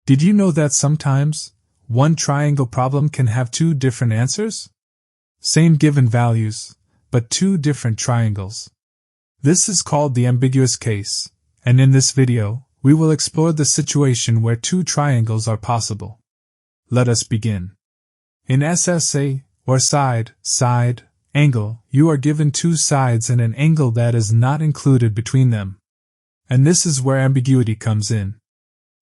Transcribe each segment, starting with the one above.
Did you know that sometimes one triangle problem can have two different answers? Same given values, but two different triangles. This is called the ambiguous case, and in this video, we will explore the situation where two triangles are possible. Let us begin. In SSA, or side, angle, you are given two sides and an angle that is not included between them. And this is where ambiguity comes in.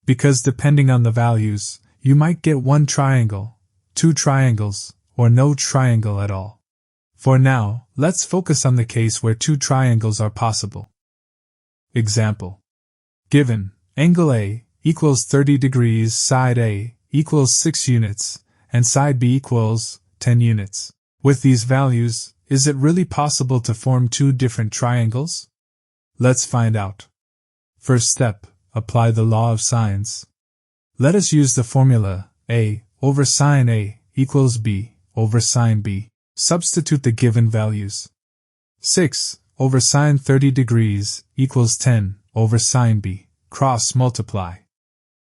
Because depending on the values, you might get one triangle, two triangles, or no triangle at all. For now, let's focus on the case where two triangles are possible. Example. Given, angle A equals 30 degrees, side A equals 6 units, and side B equals 10 units. With these values, is it really possible to form two different triangles? Let's find out. First step, apply the law of sines. Let us use the formula A over sine A equals B over sine B. Substitute the given values. 6 over sine 30 degrees equals 10 over sine B. Cross multiply.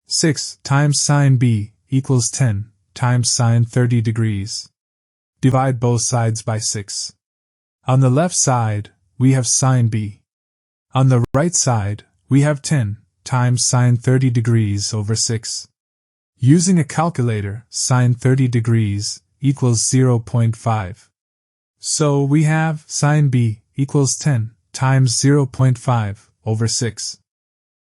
6 times sine B equals 10 times sine 30 degrees. Divide both sides by 6. On the left side, we have sine B. On the right side, we have 10 times sine 30 degrees over 6. Using a calculator, sine 30 degrees equals 0.5. So we have sine B equals 10 times 0.5 over 6.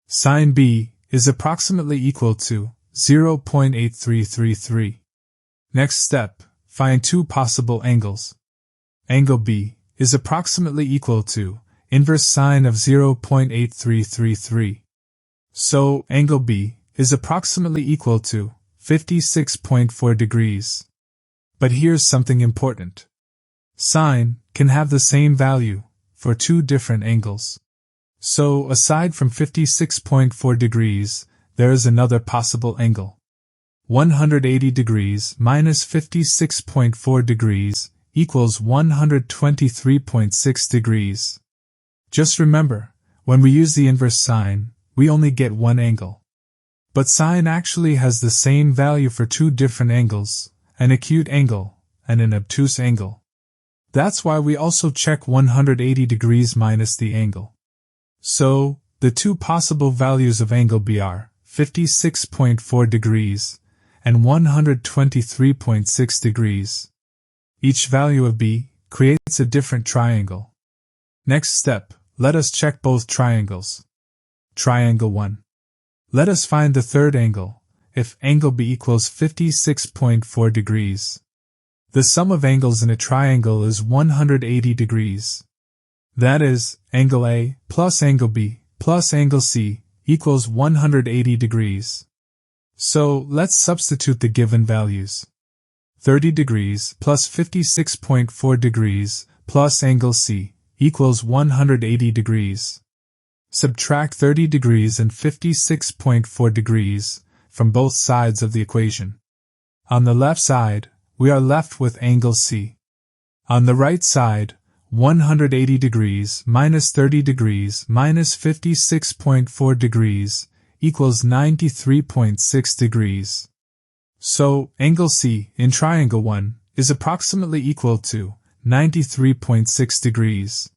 Sine B is approximately equal to 0.8333. Next step, find two possible angles. Angle B is approximately equal to inverse sine of 0.8333. So, angle B is approximately equal to 56.4 degrees. But here's something important. Sine can have the same value for two different angles. So, aside from 56.4 degrees, there is another possible angle. 180 degrees minus 56.4 degrees equals 123.6 degrees. Just remember, when we use the inverse sine, we only get one angle. But sine actually has the same value for two different angles, an acute angle and an obtuse angle. That's why we also check 180 degrees minus the angle. So, the two possible values of angle B are 56.4 degrees and 123.6 degrees. Each value of B creates a different triangle. Next step, let us check both triangles. Triangle 1. Let us find the third angle, if angle B equals 56.4 degrees. The sum of angles in a triangle is 180 degrees. That is, angle A plus angle B plus angle C equals 180 degrees. So, let's substitute the given values. 30 degrees plus 56.4 degrees plus angle C equals 180 degrees. Subtract 30 degrees and 56.4 degrees from both sides of the equation. On the left side, we are left with angle C. On the right side, 180 degrees minus 30 degrees minus 56.4 degrees equals 93.6 degrees. So, angle C in triangle 1 is approximately equal to 93.6 degrees.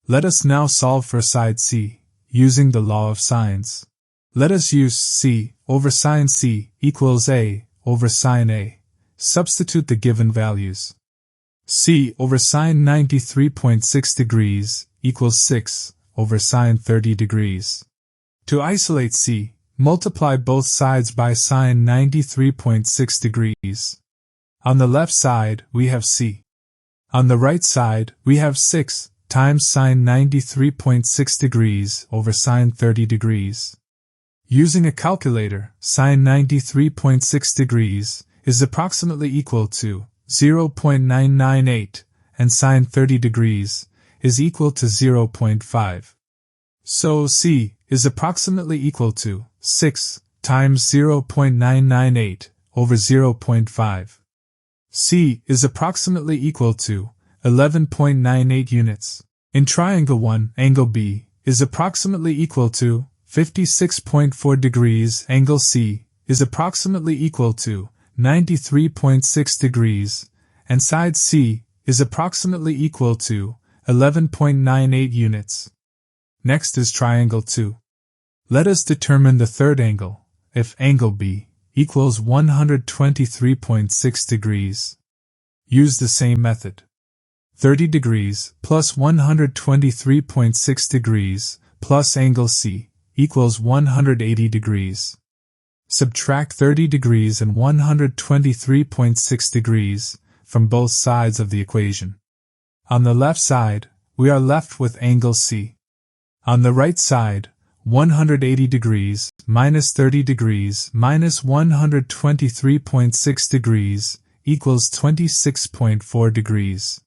Let us now solve for side C, using the law of sines. Let us use C over sine C equals A over sine A. Substitute the given values. C over sine 93.6 degrees equals 6 over sine 30 degrees. To isolate C, multiply both sides by sine 93.6 degrees. On the left side, we have C. On the right side, we have 6 times sine 93.6 degrees over sine 30 degrees. Using a calculator, sine 93.6 degrees is approximately equal to 0.998, and sine 30 degrees is equal to 0.5. So C is approximately equal to 6 times 0.998 over 0.5. C is approximately equal to 11.98 units. In triangle 1, angle B is approximately equal to 56.4 degrees. Angle C is approximately equal to 93.6 degrees, and side C is approximately equal to 11.98 units. Next is triangle 2. Let us determine the third angle, if angle B equals 123.6 degrees. Use the same method. 30 degrees plus 123.6 degrees plus angle C equals 180 degrees. Subtract 30 degrees and 123.6 degrees from both sides of the equation. On the left side, we are left with angle C. On the right side, 180 degrees minus 30 degrees minus 123.6 degrees equals 26.4 degrees.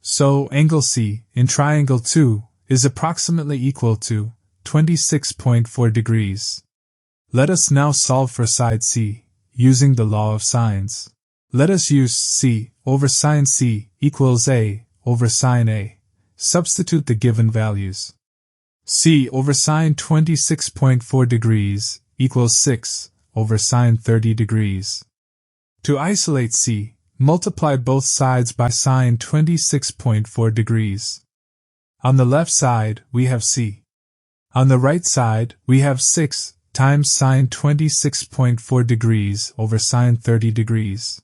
So, angle C in triangle 2 is approximately equal to 26.4 degrees. Let us now solve for side C, using the law of sines. Let us use C over sine C equals A over sine A. Substitute the given values. C over sine 26.4 degrees equals 6 over sine 30 degrees. To isolate C, multiply both sides by sine 26.4 degrees. On the left side, we have C. On the right side, we have 6 times sine 26.4 degrees over sine 30 degrees.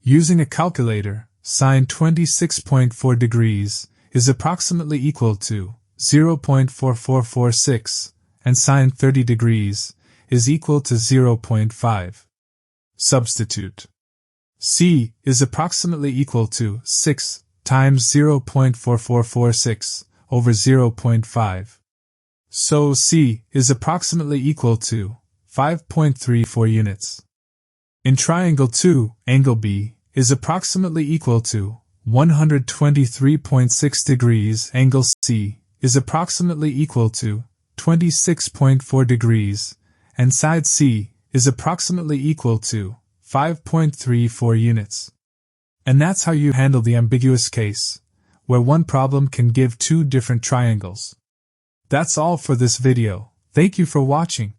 Using a calculator, sine 26.4 degrees is approximately equal to 0.4446, and sine 30 degrees is equal to 0.5. Substitute. C is approximately equal to 6 times 0.4446 over 0.5. So C is approximately equal to 5.34 units. In triangle 2, angle B is approximately equal to 123.6 degrees. Angle C is approximately equal to 26.4 degrees, and side C is approximately equal to 5.34 units. And that's how you handle the ambiguous case, where one problem can give two different triangles. That's all for this video. Thank you for watching.